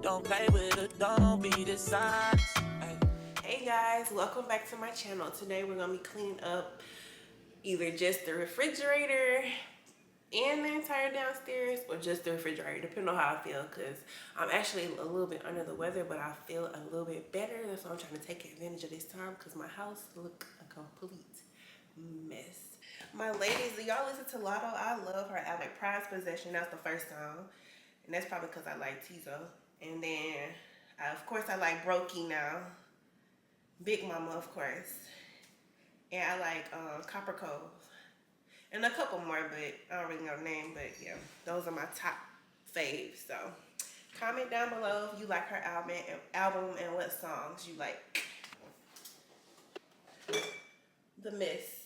Don't play with it, don't be the size. Hey guys, welcome back to my channel. Today we're gonna be cleaning up either just the refrigerator and the entire downstairs, or just the refrigerator, depending on how I feel, because I'm actually a little bit under the weather, but I feel a little bit better. That's why I'm trying to take advantage of this time, because my house look a complete mess. My ladies, do y'all listen to Lotto? I love her album. Prize Possession, that's the first song, and that's probably because I like Tizo. And then of course I like Brokey now, Big Mama of course, and I like Copper Cove, and a couple more, but I don't really know the name. But yeah, those are my top faves. So comment down below if you like her album and what songs you like. The Mist.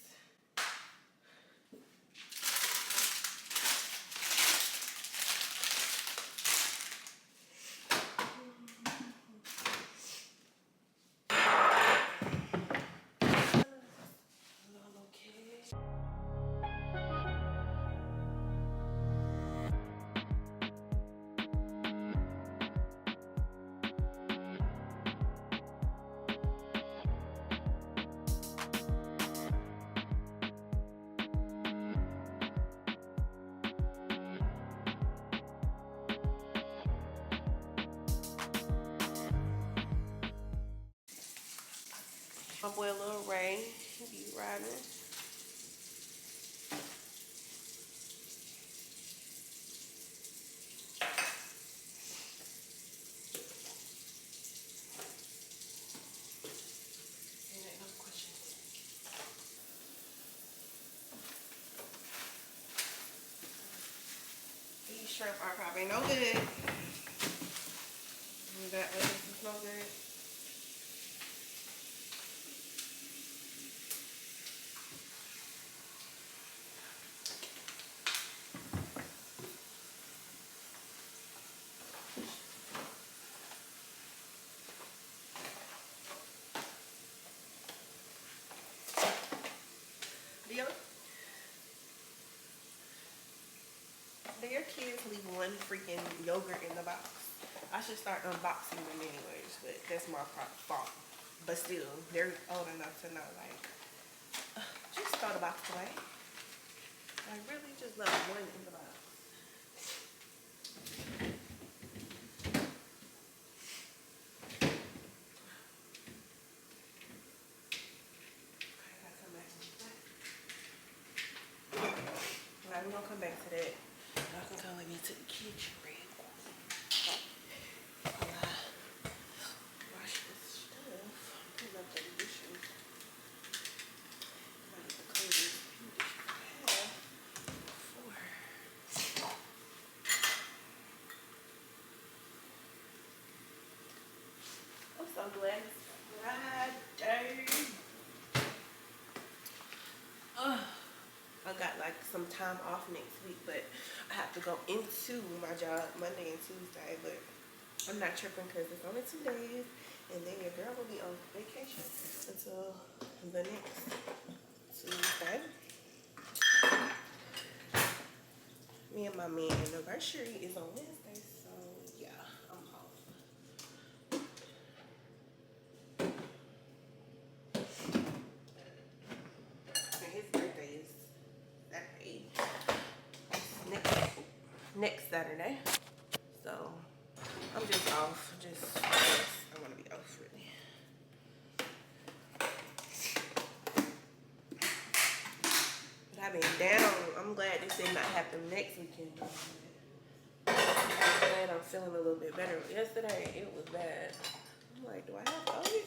My boy Lil Ray, he be riding. Ain't no question. These shrimp are probably no good. That lettuce is no good. Do your kids leave one freaking yogurt in the box? I should start unboxing them anyways, but that's my fault. But still, they're old enough to know, like, just throw the box away. I really just love one in the box. Okay, I gotta come back to that. Alright, we're gonna come back to that. Y'all can come with me to the kitchen real quick. Wash this stuff. Put up the dishes. I need to clean these dishes I have before. I'm so glad it's Friday. I got like some time off next week, but I have to go into my job Monday and Tuesday, but I'm not tripping because it's only 2 days, and then your girl will be on vacation until the next Tuesday. Me and my man anniversary is on Wednesday, so yeah, I'm off. And his birthday is Saturday. Next Saturday. So I'm just off. I want to be off really. But I've been down. I'm glad this did not happen next weekend. I'm glad I'm feeling a little bit better. Yesterday it was bad. I'm like, do I have COVID?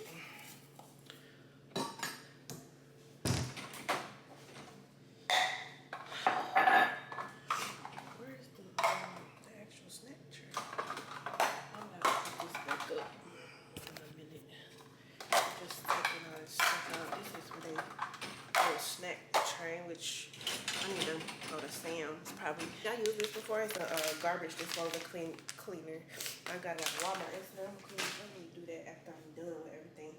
Where's the actual snack tray? I'm gonna put this back up in a minute. Just taking all this stuff out. This is where they do a snack tray, which I need to go to Sam's probably. I used this before as a garbage disposal cleaner. I got it at Walmart. It's not clean. I need to do that after I'm done with everything.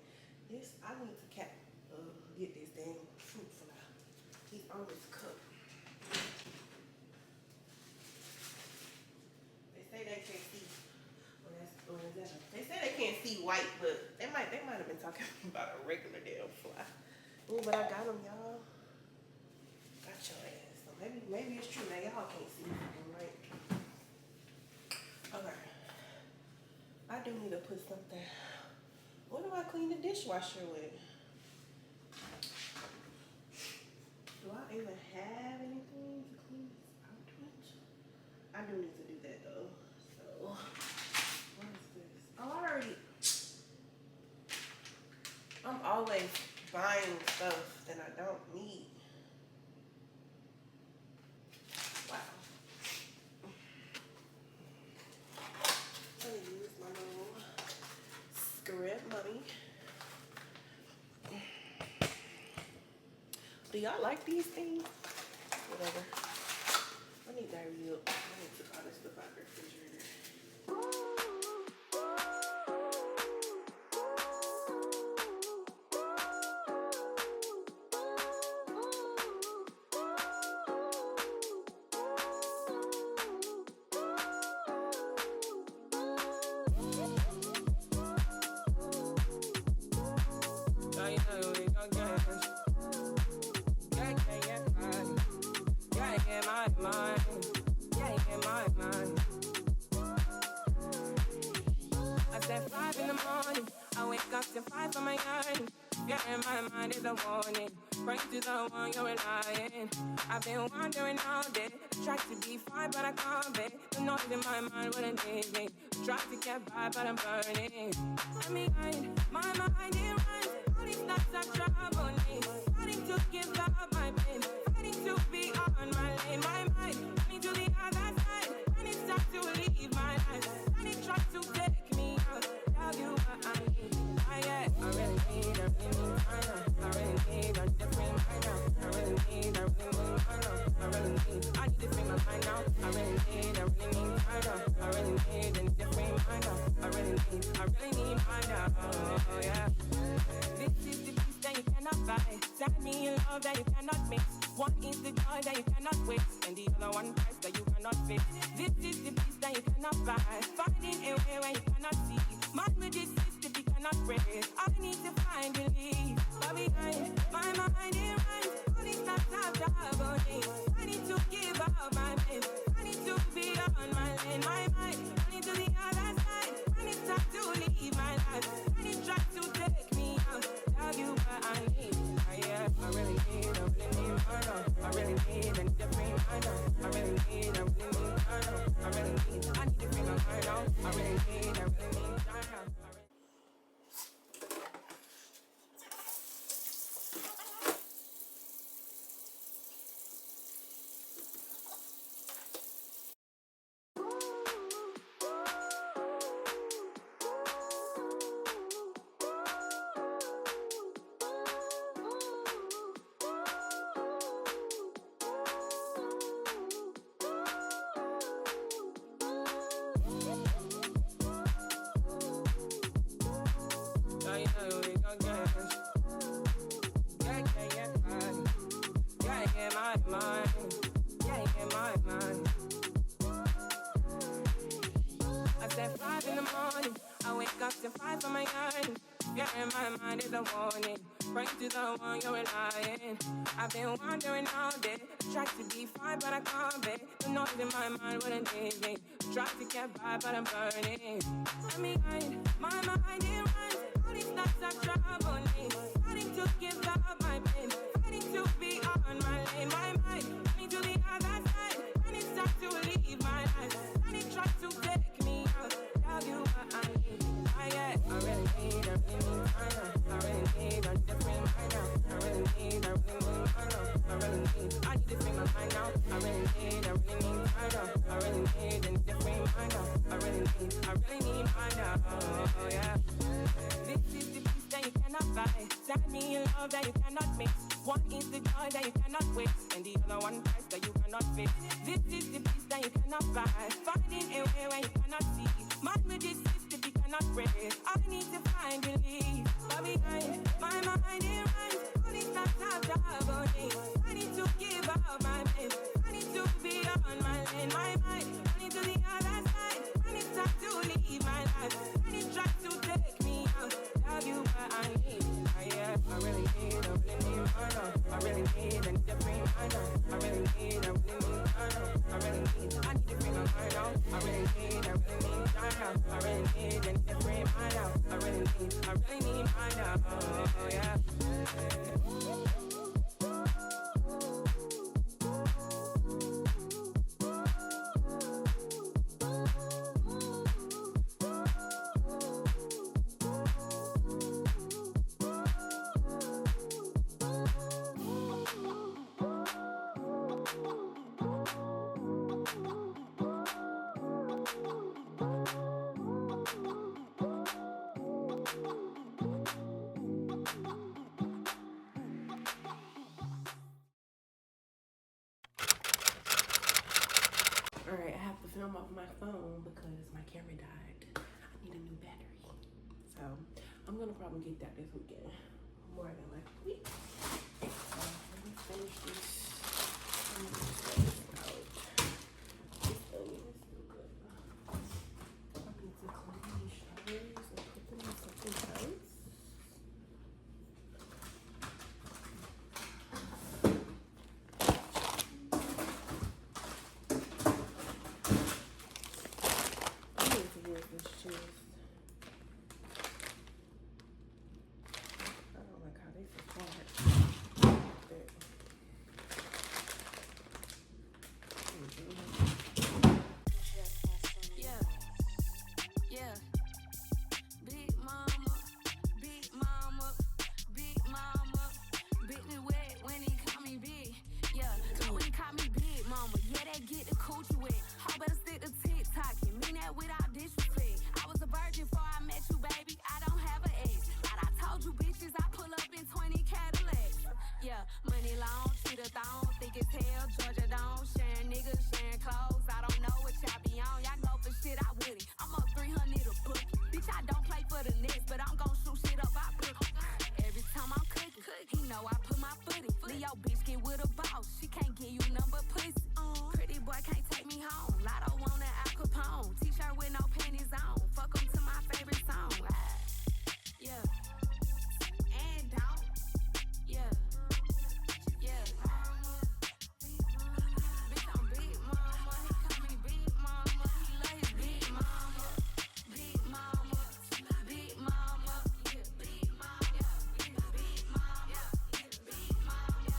This I need to get this dang fruit fly. He's on this cup. talking about a regular damn fly. Ooh, but I got them, y'all. Got your ass. So maybe it's true that y'all can't see me, right? Okay. I do need to put something. What do I clean the dishwasher with? Do I even have anything to clean this out with? I do need to do that though. So, what is this? Oh, I'm always buying stuff that I don't need. Wow. Let me use my little script money. Do y'all like these things? Whatever. I need to hurry up. I need to all this stuff out the refrigerator. I've been wondering all day, tried to be fine, but I can't be. The noise in my mind wouldn't leave me. Tried to get by, but I'm burning. I mean, my mind is right. All these thoughts are troubling me. Starting to give up my pain. Fighting to be on my lane. My mind, running to the other side. And it's time to leave my life. And it tries to take me out. Tell you what I need. I really need, I really need a different mind now. I really need I really need to free my mind now. I really need I really need a different mind now. I really need mind now. Oh yeah. This is the peace that you cannot buy. Send me a love that you cannot mix. One is the joy that you cannot waste, and the other one price that you cannot fix. This is the peace that you cannot buy. Finding a way where you cannot see. Man with this system you cannot break. I need to find relief. But behind my mind is right. All these thoughts are troubling. I need to give up my pain. I need to be on my lane. My mind, running to the other side. I need time to leave my life. I need try to take me out. Tell you what I need. I really need my love. I really need a different mind now. I really need my love. I really need to free my mind now. I really need my love. I've been wondering all day, tried to be fine, but I can't be. The noise in my mind wouldn't leave me. Tried to get by, but I'm burning. I mean, my mind is right. All these thoughts are troubling me. Starting to give up my pain. Fighting to be on my lane. My mind, running to the other side. And it's time to leave my life. And it tries to take me out. Tell you what I need. I really need a different mind now. I really need I really need to free my mind now. I really need mind now. I really need a different mind now. I really need mind now. Oh yeah. This is the peace that you cannot buy. Send me a love that you cannot mix. One is the joy that you cannot waste, and the other one price that you cannot fix. This is the peace that you cannot buy. Finding a way where you cannot see. Man with this system you cannot break. I need to find relief. But behind my mind is right. All these thoughts are troubling. I need to give up my pain. I need to be on my lane. My mind, running to the other side. I need time to leave my life. I need try to take me out. Tell you what I need. Yeah, I really need my love. I really need a different mind. I really need I really need I really need I need to bring my mind out. I really need I really need a different mind out. I really need mind out. Oh yeah. Alright, I have to film off my phone because my camera died. I need a new battery. So I'm gonna probably get that this weekend. More than like a week. So let me finish this. I'm gonna just let this out. This onion is so good. I need to clean these strawberries and put them in something else. This cheese. I don't like how they fit hard. Yeah, yeah. Big mama, big mama, big mama. Big me wet when he call me big. Yeah, when he call me big mama. Yeah, that get the coochie wet. I better stick to TikTok. You mean that without disrespect. I was a virgin before I met you, baby. I don't have an ex. But I told you bitches I pull up in 20 Cadillacs. Yeah, money long, cheetah thong, thick as hell, Georgia Dome. Sharing niggas, sharing clothes. I don't know what y'all be on. Y'all go for shit, I wouldn't. I'm up 300 a book. Bitch, I don't play for the Nets, but I'm gon' shoot shit up, I book. Every time I'm cooking, he know I put my foot in. Leo bitch get with a boss. She can't give you none but pussy. Pretty boy can't take me home. Lotto want an Al Capone. T-shirt with no panties on. Fuck 'em to my favorite song. Yeah. And don't. Yeah. Yeah. Bitch, I'm big mama. He call me big mama. He love his big mama. Big mama. Big mama. Yeah. Big mama. Big mama. Big mama.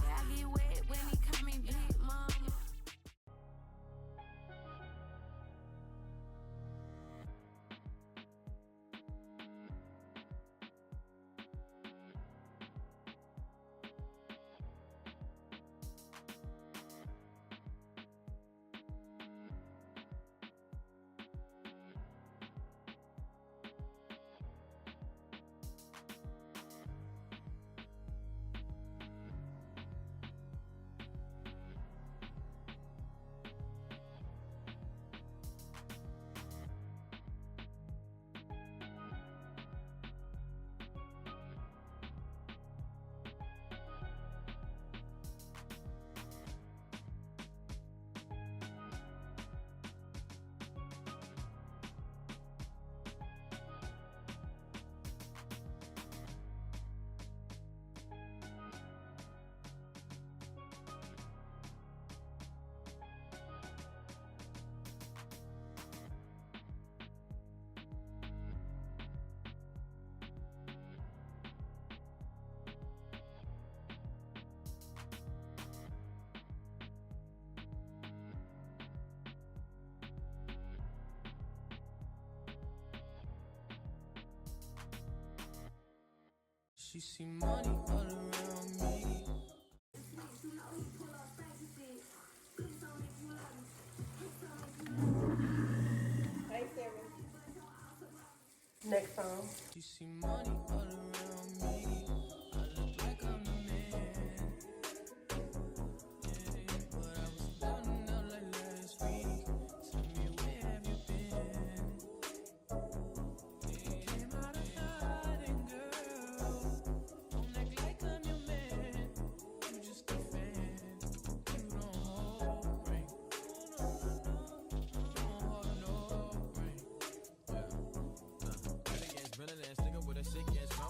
I get wet when he call me big mama. She see money all around me. Hey, Sarah. Next song. She see money all around me. I look like I'm the man. Yeah, but I was down out like last week. Tell me where have you been? Came out of hiding, girl. Don't act like I'm your man. You just a fan. You don't hold ring. No, don't hold no ring. Yeah. Really against villain and sticking with a sick ass song.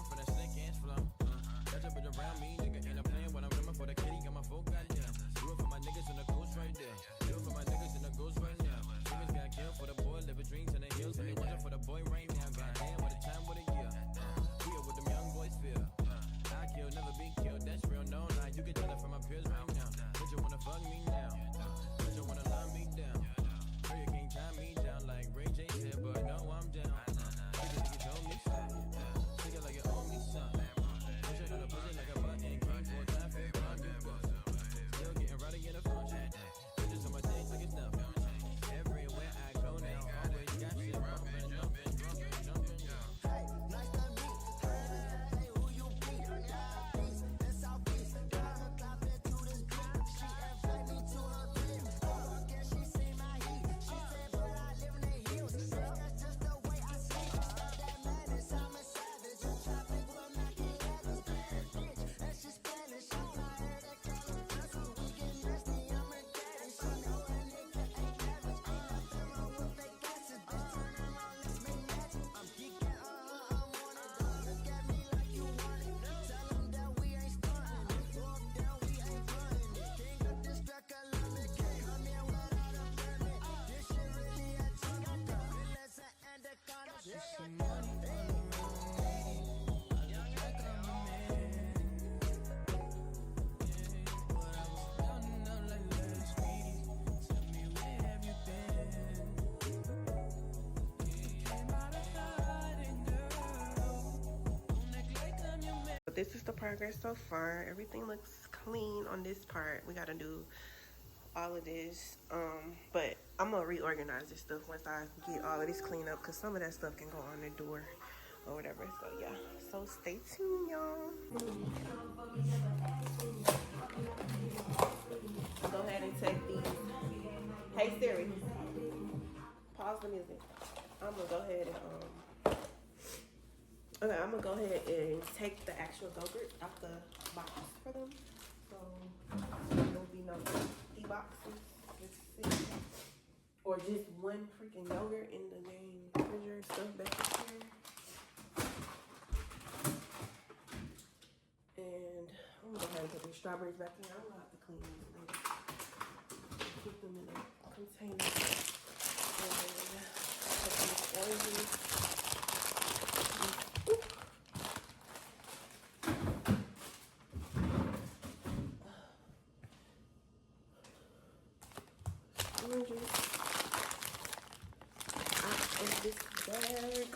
this is the progress so far. Everything looks clean on this part. We gotta do all of this, but I'm gonna reorganize this stuff once I get all of this cleaned up, because some of that stuff can go on the door or whatever. So yeah, so stay tuned, y'all. Go ahead and take these. Hey Siri, pause the music. I'm gonna go ahead and okay, I'm gonna go ahead and take the actual yogurt out the box for them, so there'll be no empty boxes. Let's see, or just one freaking yogurt in the dang refrigerator stuff back here. And I'm gonna go ahead and put these strawberries back in. I'm gonna have to clean these later. Put them in a container. And then put these oranges. Oranges out of this bag.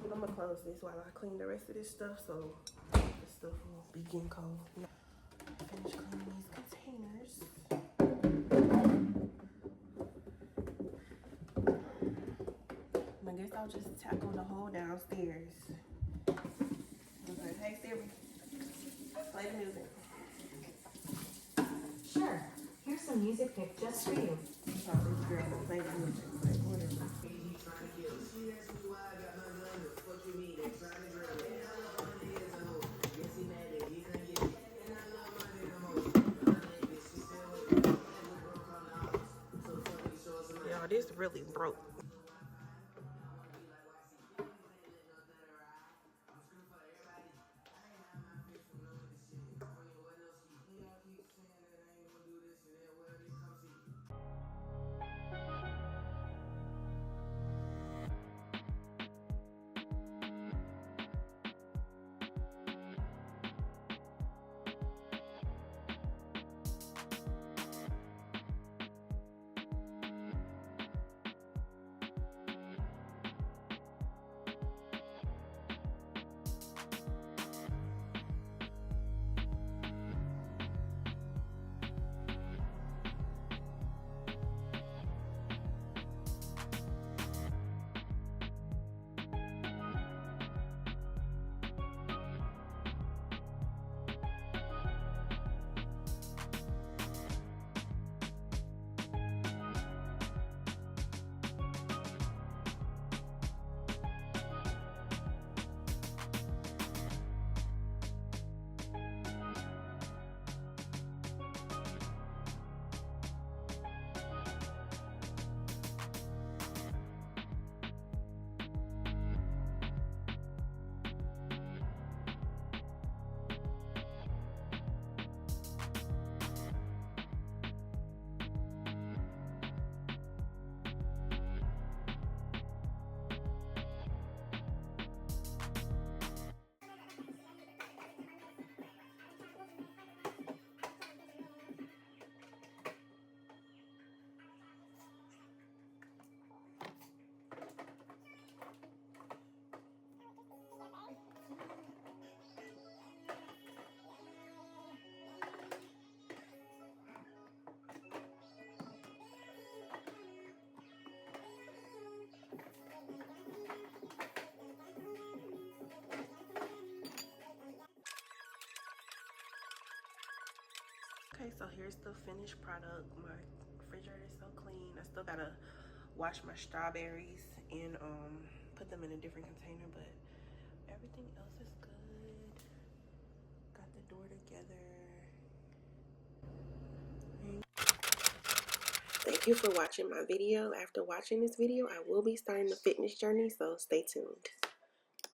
I'm gonna close this while I clean the rest of this stuff, so this stuff will be getting cold. Finish cleaning these containers. I guess I'll just tackle the whole downstairs. Okay, hey Siri, play the music. Sure. Here's some music picked just for you. Oh, this girl will play the music, like whatever. Y'all, this really broke. Okay, so here's the finished product. My refrigerator is so clean. I still gotta wash my strawberries and put them in a different container, but everything else is good. Got the door together. Thank you for watching my video. After watching this video, I will be starting the fitness journey, so stay tuned.